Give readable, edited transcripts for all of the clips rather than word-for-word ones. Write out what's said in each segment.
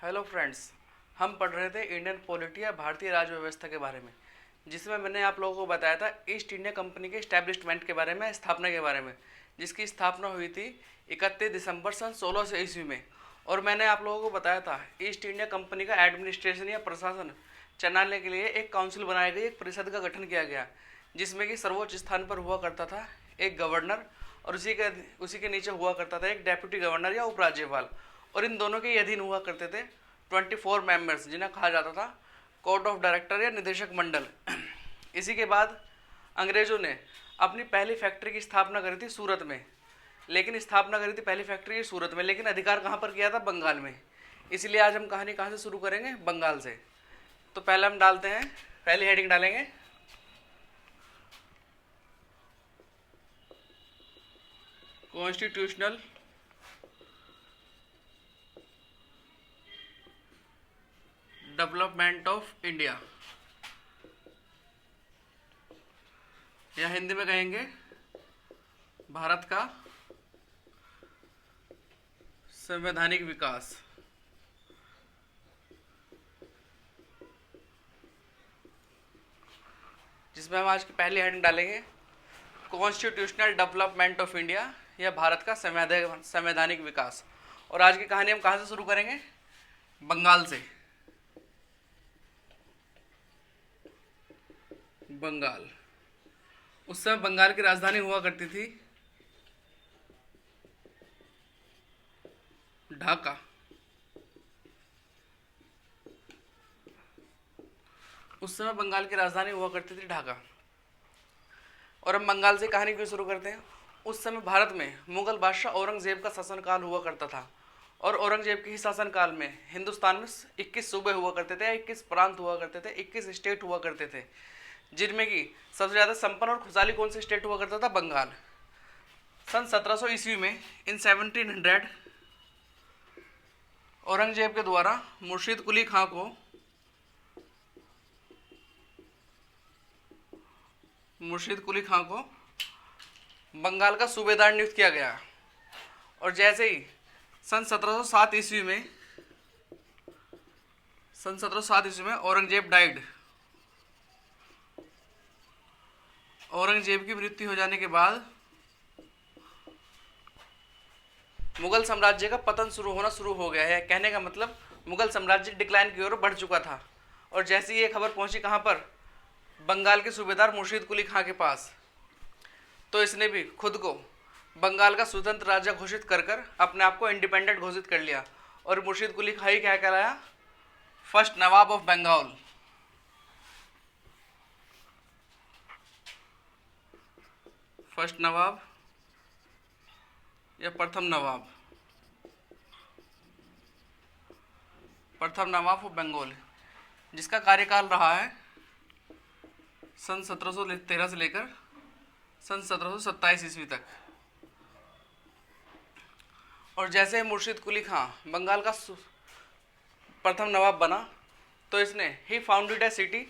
Hello friends. हम पढ़ रहे थे इंडियन पॉलिटी या भारतीय राज व्यवस्था के बारे में, जिसमें मैंने आप लोगों को बताया था ईस्ट इंडिया कंपनी के इस्टेब्लिशमेंट के बारे में, स्थापना के बारे में, जिसकी स्थापना हुई थी 31 दिसंबर सन 1600 ईस्वी में। और मैंने आप लोगों को बताया था ईस्ट इंडिया कंपनी का एडमिनिस्ट्रेशन या प्रशासन चलाने के लिए एक काउंसिल बनाई गई, एक परिषद का गठन किया गया, जिसमें कि सर्वोच्च स्थान पर हुआ करता था एक गवर्नर, और उसी के नीचे हुआ करता था एक डेप्यूटी गवर्नर या उपराज्यपाल। और इन दोनों के अधीन हुआ करते थे 24 मेंबर्स, जिन्हें कहा जाता था कोर्ट ऑफ डायरेक्टर या निदेशक मंडल। इसी के बाद अंग्रेजों ने अपनी पहली फैक्ट्री की स्थापना करी थी सूरत में, लेकिन स्थापना करी थी पहली फैक्ट्री सूरत में, लेकिन अधिकार कहाँ पर किया था? बंगाल में। इसलिए आज हम कहानी कहाँ से शुरू करेंगे? बंगाल से। तो पहले हम डालते हैं, पहली हेडिंग डालेंगे कॉन्स्टिट्यूशनल डेवलपमेंट ऑफ इंडिया, या हिंदी में कहेंगे भारत का संवैधानिक विकास। जिसमें हम आज की पहली हेडिंग डालेंगे कॉन्स्टिट्यूशनल डेवलपमेंट ऑफ इंडिया, या भारत का संवैधानिक विकास। और आज की कहानी हम कहाँ से शुरू करेंगे? बंगाल से। बंगाल। उस समय बंगाल की राजधानी हुआ करती थी ढाका। उस समय बंगाल की राजधानी हुआ करती थी ढाका। और हम बंगाल से कहानी क्यों शुरू करते हैं? उस समय भारत में मुगल बादशाह औरंगजेब का शासनकाल हुआ करता था, और औरंगजेब के ही शासनकाल में हिंदुस्तान में 21 सूबे हुआ करते थे, 21 प्रांत हुआ करते थे, 21 स्टेट हुआ करते थे, जिनमें कि सबसे ज़्यादा संपन्न और खुशहाली कौन से स्टेट हुआ करता था? बंगाल। सन 1700 ईस्वी में, इन 1700, औरंगजेब के द्वारा मुर्शीद कुली खां को बंगाल का सूबेदार नियुक्त किया गया। और जैसे ही सन 1707 ईस्वी में औरंगजेब डाइड। औरंगजेब की मृत्यु हो जाने के बाद मुगल साम्राज्य का पतन शुरू हो गया है। कहने का मतलब मुगल साम्राज्य डिक्लाइन की ओर बढ़ चुका था। और जैसे ही ये खबर पहुंची कहां पर? बंगाल के सूबेदार मुर्शीद कुली खां के पास, तो इसने भी खुद को बंगाल का स्वतंत्र राज्य घोषित कर अपने आप को इंडिपेंडेंट घोषित कर लिया। और मुर्शीद कुली खां ही क्या कहलाया? First Nawab of Bengal. First Nawab या प्रथम नवाब ऑफ बंगाल, जिसका कार्यकाल रहा है सन 1713 से लेकर सन 1727 ईस्वी तक। और जैसे मुर्शीद कुली खां बंगाल का प्रथम नवाब बना, तो इसने ही फाउंडेड ए सिटी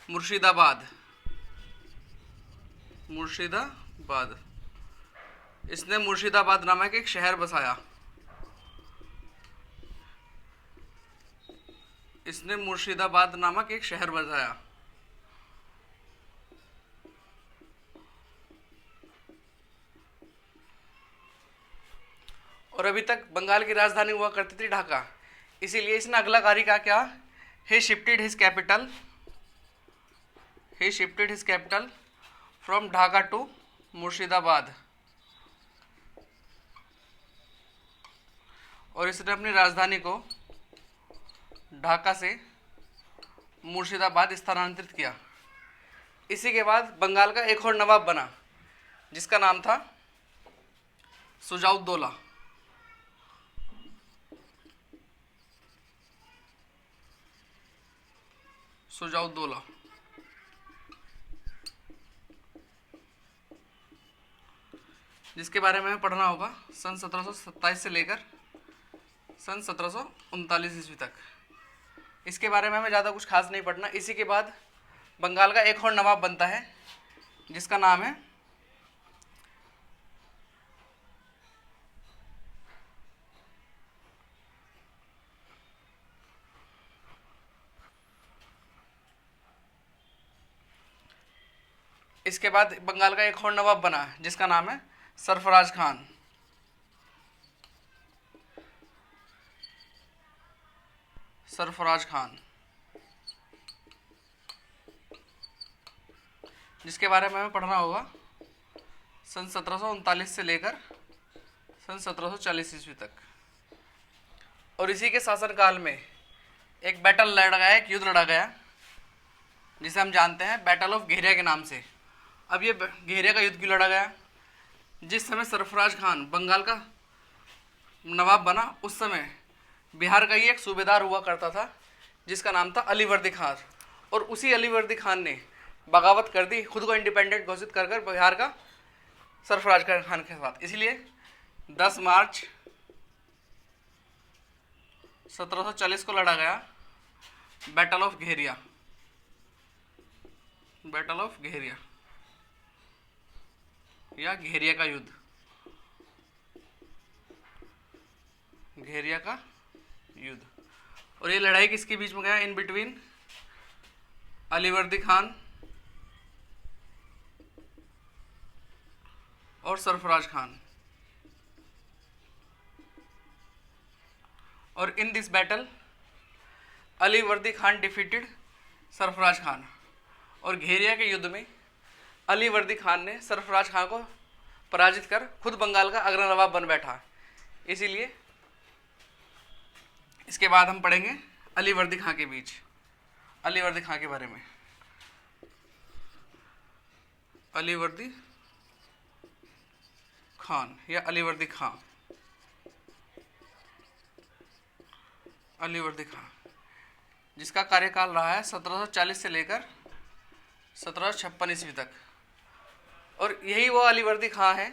मुर्शिदाबाद। इसने मुर्शिदाबाद नामक एक शहर बसाया। और अभी तक बंगाल की राजधानी हुआ करती थी ढाका। इसीलिए इसने अगला कार्य क्या? he shifted his capital from Dhaka to Murshidabad. और इसने अपनी राजधानी को ढाका से मुर्शिदाबाद स्थानांतरित किया। इसी के बाद बंगाल का एक और नवाब बना, जिसका नाम था सुजाउद्दौला। जिसके बारे में हमें पढ़ना होगा सन 1727 से लेकर सन 1739 ईस्वी तक। इसके बारे में हमें ज़्यादा कुछ खास नहीं पढ़ना। इसी के बाद बंगाल का एक और नवाब बनता है, जिसका नाम है इसके बाद बंगाल का एक और नवाब बना जिसका नाम है सरफराज खान। सरफराज खान, जिसके बारे में हमें पढ़ना होगा सन 1739 से लेकर सन 1740 ईस्वी तक। और इसी के शासनकाल में एक बैटल लड़ा गया, एक युद्ध लड़ा गया जिसे हम जानते हैं बैटल ऑफ घेरिया के नाम से। अब ये घेरिया का युद्ध क्यों लड़ा गया? जिस समय सरफराज खान बंगाल का नवाब बना उस समय बिहार का ही एक सूबेदार हुआ करता था जिसका नाम था अलीवर्दी खान। और उसी अलीवर्दी खान ने बगावत कर दी, खुद को इंडिपेंडेंट घोषित कर कर बिहार का सरफराज खान के साथ। इसलिए 10 मार्च 1740 को लड़ा गया बैटल ऑफ घेरिया। बैटल ऑफ घेरिया या घेरिया का युद्ध, घेरिया का युद्ध। और ये लड़ाई किसके बीच में गया? इन बिटवीन अलीवर्दी खान और सरफराज खान। और in this battle Alivardi Khan defeated Sarfaraz Khan. और घेरिया के युद्ध में अलीवर्दी खान ने सरफराज खान को पराजित कर खुद बंगाल का अग्र नवाब बन बैठा। इसीलिए इसके बाद हम पढ़ेंगे अलीवर्दी खान के बीच, अलीवर्दी खान के बारे में। अलीवर्दी खान या अलीवर्दी खान, अलीवर्दी खान जिसका कार्यकाल रहा है 1740 से लेकर 1756 ईस्वी तक। और यही वो अलीवर्दी खान है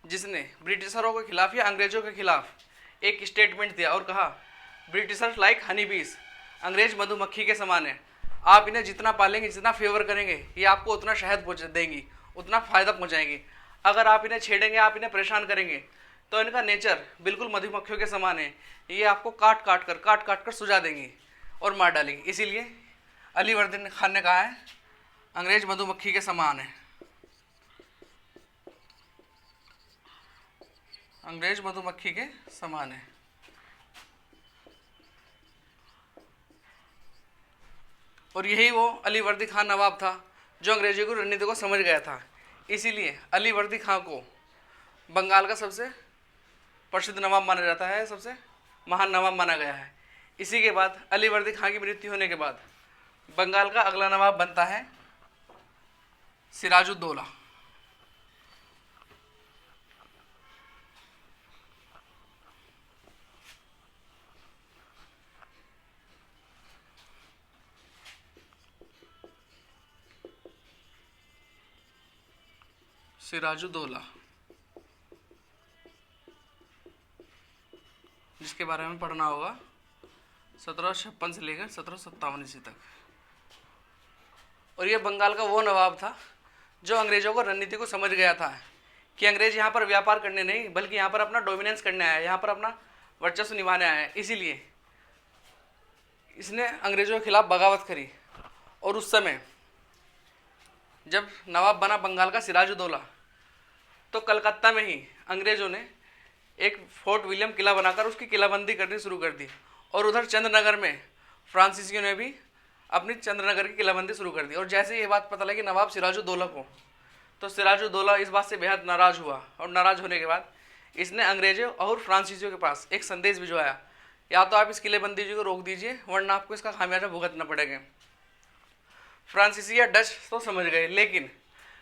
जिसने ब्रिटिशरों के खिलाफ या अंग्रेजों के खिलाफ एक स्टेटमेंट दिया और कहा ब्रिटिशर्स लाइक हनी बीस, अंग्रेज मधुमक्खी के समान है। आप इन्हें जितना पालेंगे, जितना फेवर करेंगे, ये आपको उतना शहद पहुँचा देंगी, उतना फ़ायदा पहुँचाएंगी। अगर आप इन्हें छेड़ेंगे, आप इन्हें परेशान करेंगे तो इनका नेचर बिल्कुल मधुमक्खियों के समान है, ये आपको काट काट कर सुझा देंगी और मार डालेंगी। इसीलिए अलीवर्दी खान ने कहा है अंग्रेज मधुमक्खी के समान है, अंग्रेज मधुमक्खी के समान है। और यही वो अलीवर्दी खान नवाब था जो अंग्रेजों की रणनीति को समझ गया था। इसीलिए अलीवर्दी खान को बंगाल का सबसे प्रसिद्ध नवाब माना जाता है, सबसे महान नवाब माना गया है। इसी के बाद अलीवर्दी खान की मृत्यु होने के बाद बंगाल का अगला नवाब बनता है सिराजुद्दौला। सिराजुद्दौला जिसके बारे में पढ़ना होगा 1756 से लेकर 1757 ईस्वी तक। और ये बंगाल का वो नवाब था जो अंग्रेजों को रणनीति को समझ गया था कि अंग्रेज यहाँ पर व्यापार करने नहीं बल्कि यहाँ पर अपना डोमिनेंस करने आया है, यहाँ पर अपना वर्चस्व निभाने आया है। इसीलिए इसने अंग्रेजों के खिलाफ बगावत करी। और उस समय जब नवाब बना बंगाल का सिराजुद्दौला तो कलकत्ता में ही अंग्रेजों ने एक फोर्ट विलियम किला बनाकर उसकी किलाबंदी करनी शुरू कर दी। और उधर चंद्रनगर में फ्रांसीसियों ने भी अपनी चंद्रनगर की किलाबंदी शुरू कर दी। और जैसे ये बात पता लगी नवाब सिराजुद्दौला को, तो सिराजुद्दौला इस बात से बेहद नाराज़ हुआ। और नाराज़ होने के बाद इसने अंग्रेजों और फ्रांसीसियों के पास एक संदेश भिजवाया, या तो आप इस किलेबंदी को रोक दीजिए वरना आपको इसका खामियाजा भुगतना पड़ेगा। फ्रांसीसी या डच तो समझ गए लेकिन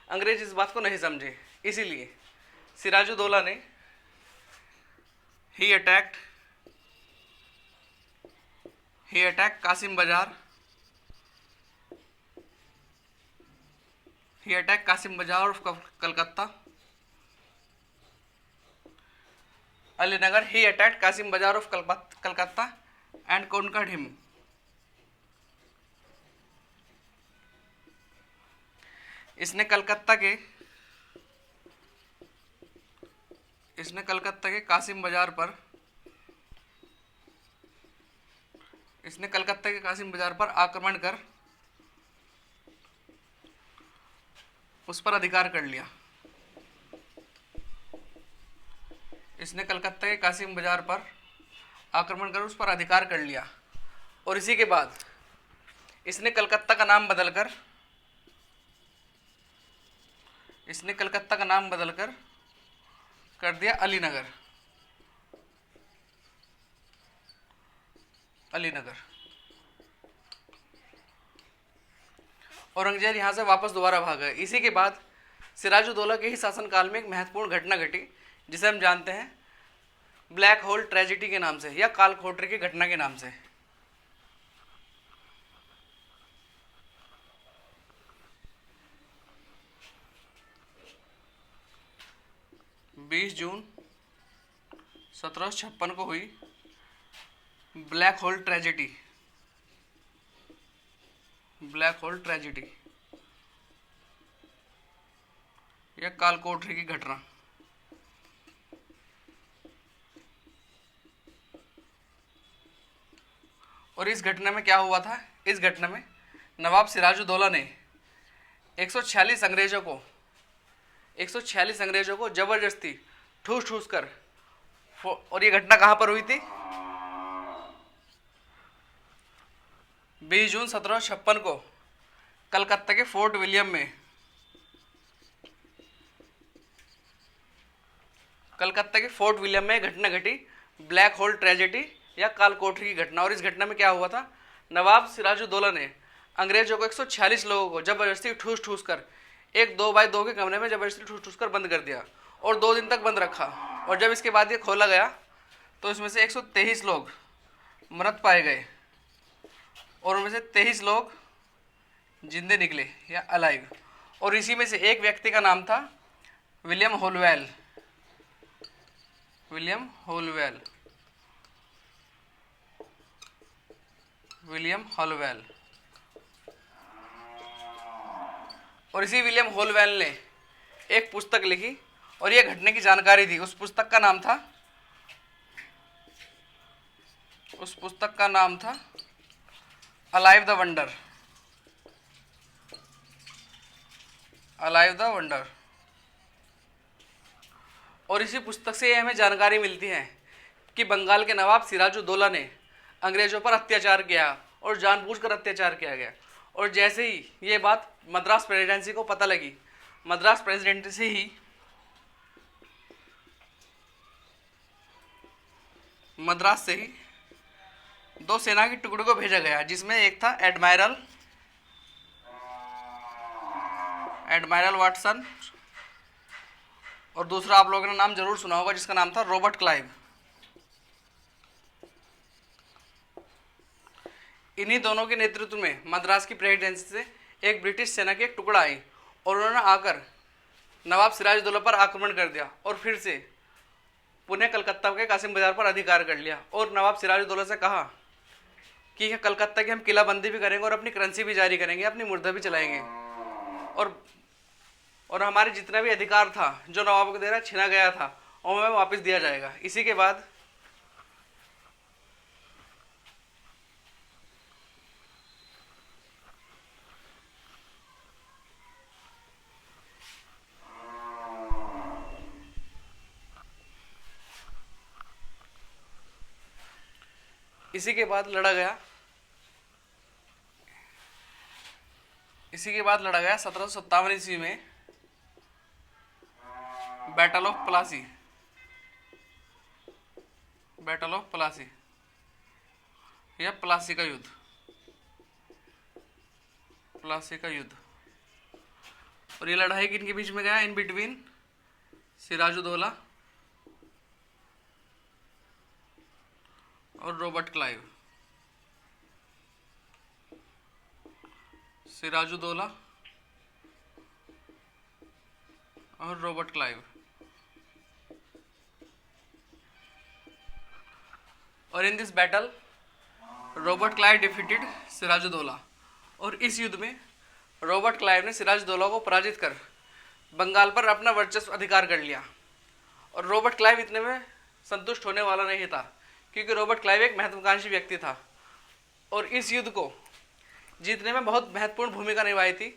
अंग्रेज इस बात को नहीं समझे। इसीलिए सिराजुद्दौला ने ही अटैक्ड कासिम बाजार, he attacked Qasim Bajar of Calcutta, Alinagar, he attacked Qasim Bajar of Calcutta and conquered him. इसने कलकत्ता के कासिम बाजार पर आक्रमण कर उस पर अधिकार कर लिया। इसने कलकत्ता के कासिम बाजार पर आक्रमण कर उस पर अधिकार कर लिया और इसी के बाद इसने कलकत्ता का नाम बदलकर कर दिया अलीनगर। औरंगजेब यहाँ से वापस दोबारा भाग गए। इसी के बाद सिराजुद्दौला के ही शासनकाल में एक महत्वपूर्ण घटना घटी जिसे हम जानते हैं ब्लैक होल ट्रेजेडी के नाम से या कालकोठरी की घटना के नाम से। 20 जून 1756 को हुई ब्लैक होल ट्रेजेडी या कालकोठरी की घटना। और इस घटना में क्या हुआ था? इस घटना में नवाब सिराजुद्दौला ने 146 अंग्रेजों को जबरदस्ती ठूस कर, और ये घटना कहां पर हुई थी? 20 जून 1756 को कलकत्ता के फोर्ट विलियम में घटना घटी, ब्लैक होल ट्रेजेडी या कालकोठरी की घटना। और इस घटना में क्या हुआ था? नवाब सिराजुद्दौला ने अंग्रेजों को 146 लोगों को जबरदस्ती ठूस कर एक 2x2 के कमरे में जबरदस्ती ठूस कर बंद कर दिया और 2 दिन तक बंद रखा। और जब इसके बाद ये खोला गया तो इसमें से 123 लोग मृत पाए गए और उनमें से 23 लोग जिंदे निकले या अलाइव। और इसी में से एक व्यक्ति का नाम था विलियम होलवेल। और इसी विलियम होलवेल ने एक पुस्तक लिखी और यह घटने की जानकारी दी। उस पुस्तक का नाम था अलाइव द वंडर। और इसी पुस्तक से हमें जानकारी मिलती है कि बंगाल के नवाब सिराजुद्दौला ने अंग्रेजों पर अत्याचार किया और जानबूझकर अत्याचार किया गया। और जैसे ही ये बात मद्रास प्रेसिडेंसी को पता लगी, मद्रास प्रेसिडेंसी मद्रास से ही 2 सेना के टुकड़ों को भेजा गया, जिसमें एक था एडमायरल वाटसन और दूसरा आप लोगों ने नाम जरूर सुना होगा जिसका नाम था रॉबर्ट क्लाइव। इन्हीं दोनों के नेतृत्व में मद्रास की प्रेसिडेंसी से एक ब्रिटिश सेना की एक टुकड़ा आई और उन्होंने आकर नवाब सिराजुद्दौला पर आक्रमण कर दिया और फिर से पुनः कलकत्ता के कासिम बाजार पर अधिकार कर लिया। और नवाब सिराजुद्दौला से कहा कि कलकत्ता की हम किलाबंदी भी करेंगे और अपनी करेंसी भी जारी करेंगे, अपनी मुर्दा भी चलाएंगे और हमारे जितना भी अधिकार था जो नवाब को देना छीना गया था और हमें वापस दिया जाएगा। इसी के बाद लड़ा गया 1757 ईस्वी में बैटल ऑफ प्लासी या प्लासी का युद्ध। और ये लड़ाई किनके बीच में गया? इन बिटवीन सिराजुद्दौला और रॉबर्ट क्लाइव। और in this battle Robert Clive defeated Sirajuddaula. और इस युद्ध में रॉबर्ट क्लाइव ने सिराजुद्दौला को पराजित कर बंगाल पर अपना वर्चस्व अधिकार कर लिया। और रॉबर्ट क्लाइव इतने में संतुष्ट होने वाला नहीं था क्योंकि रॉबर्ट क्लाइव एक महत्वाकांक्षी व्यक्ति था और इस युद्ध को जीतने में बहुत महत्वपूर्ण भूमिका निभाई थी।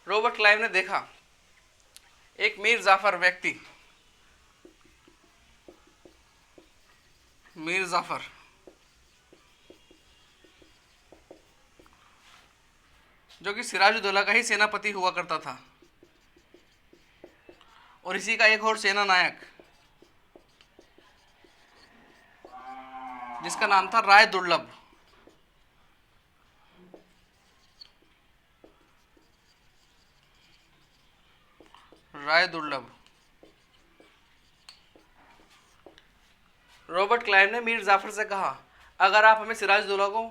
रॉबर्ट क्लाइव ने देखा एक मीर जाफर व्यक्ति, मीर जाफर जो कि सिराजुद्दौला का ही सेनापति हुआ करता था, और इसी का एक और सेना नायक जिसका नाम था राय दुर्लभ। राय दुर्लभ। रॉबर्ट क्लाइव ने मीर जाफर से कहा, अगर आप हमें सिराजुद्दौला को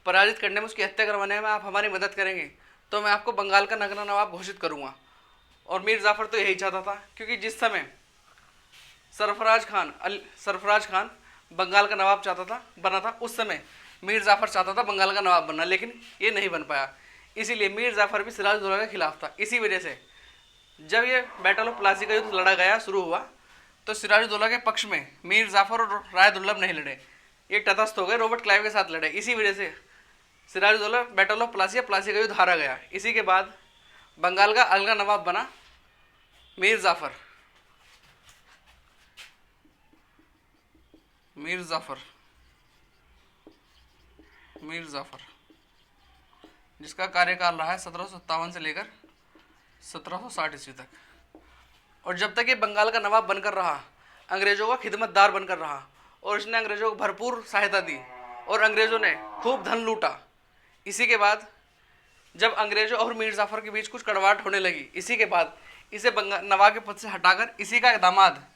पराजित करने में, उसकी हत्या करवाने में आप हमारी मदद करेंगे तो मैं आपको बंगाल का नगरा नवाब घोषित करूंगा। और मीर जाफर तो यही चाहता था, क्योंकि जिस समय सरफराज खान बंगाल का नवाब बना था, उस समय मीर जाफर चाहता था बंगाल का नवाब बनना, लेकिन ये नहीं बन पाया। इसीलिए मीर जाफर भी सिराजुद्दौला के खिलाफ था। इसी वजह से जब ये बैटल ऑफ प्लासी का युद्ध लड़ा गया शुरू हुआ, तो सिराजुद्दौला के पक्ष में मीर जाफर और राय दुर्लभ नहीं लड़े, ये तटस्थ हो गए, रॉबर्ट क्लाइव के साथ लड़े। इसी वजह से सिराजुद्दौला बैटल ऑफ प्लासी का युद्ध हारा गया। इसी के बाद बंगाल का अगला नवाब बना मीर जाफर। मीर जाफर जिसका कार्यकाल रहा है 1757 से लेकर 1760 ईस्वी तक। और जब तक ये बंगाल का नवाब बनकर रहा, अंग्रेजों का खिदमतदार बनकर रहा, और इसने अंग्रेजों को भरपूर सहायता दी, और अंग्रेजों ने खूब धन लूटा। इसी के बाद जब अंग्रेजों और मीर जाफर के बीच कुछ कड़वाहट होने लगी, इसी के बाद इसे नवाब के पद से हटाकर इसी का दामाद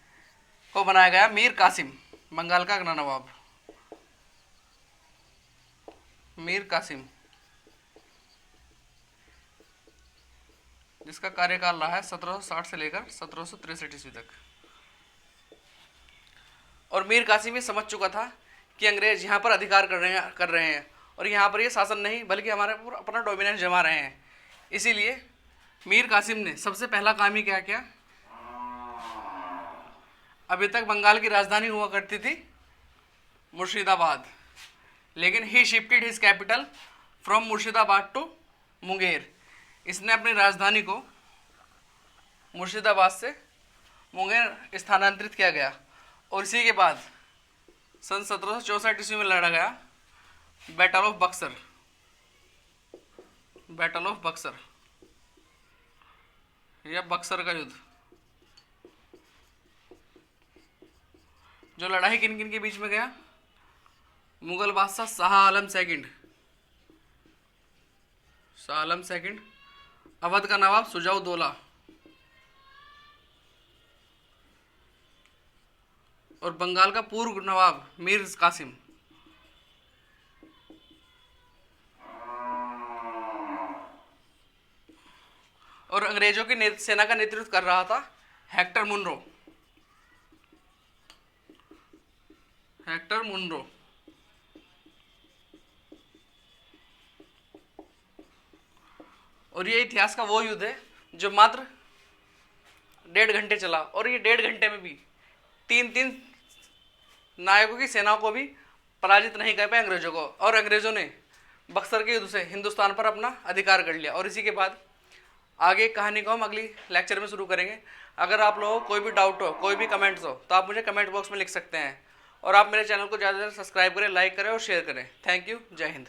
को बनाया गया मीर कासिम, बंगाल का अगला नवाब। मीर कासिम जिसका कार्यकाल रहा है 1760 से लेकर 1763 ईस्वी तक। और मीर कासिम ये समझ चुका था कि अंग्रेज यहाँ पर अधिकार कर रहे हैं और यहाँ पर ये शासन नहीं बल्कि हमारे ऊपर अपना डोमिनेंस जमा रहे हैं। इसीलिए मीर कासिम ने सबसे पहला काम ही क्या किया, अभी तक बंगाल की राजधानी हुआ करती थी मुर्शिदाबाद, लेकिन he shifted his capital from Murshidabad to Munger. इसने अपनी राजधानी को मुर्शिदाबाद से मुंगेर स्थानांतरित किया गया। और इसी के बाद सन 1764 ईस्वी में लड़ा गया battle of Buxar. Battle of Buxar या बक्सर का युद्ध, जो लड़ाई किन किन के बीच में गया, मुगल बादशाह शाह आलम सेकंड, अवध का नवाब सुजाउद्दौला और बंगाल का पूर्व नवाब मीर कासिम। और अंग्रेजों की सेना का नेतृत्व कर रहा था हेक्टर मुनरो। और ये इतिहास का वो युद्ध है जो मात्र 1.5 घंटे चला, और ये 1.5 घंटे में भी 3 नायकों की सेनाओं को भी पराजित नहीं कर पाए अंग्रेजों को, और अंग्रेजों ने बक्सर के युद्ध से हिंदुस्तान पर अपना अधिकार कर लिया। और इसी के बाद आगे कहानी को हम अगली लेक्चर में शुरू करेंगे। अगर आप लोगों को कोई भी डाउट हो, कोई भी कमेंट्स हो, तो आप मुझे कमेंट बॉक्स में लिख सकते हैं। और आप मेरे चैनल को ज़्यादा से ज़्यादा सब्सक्राइब करें, लाइक करें और शेयर करें। Thank you. जय हिंद।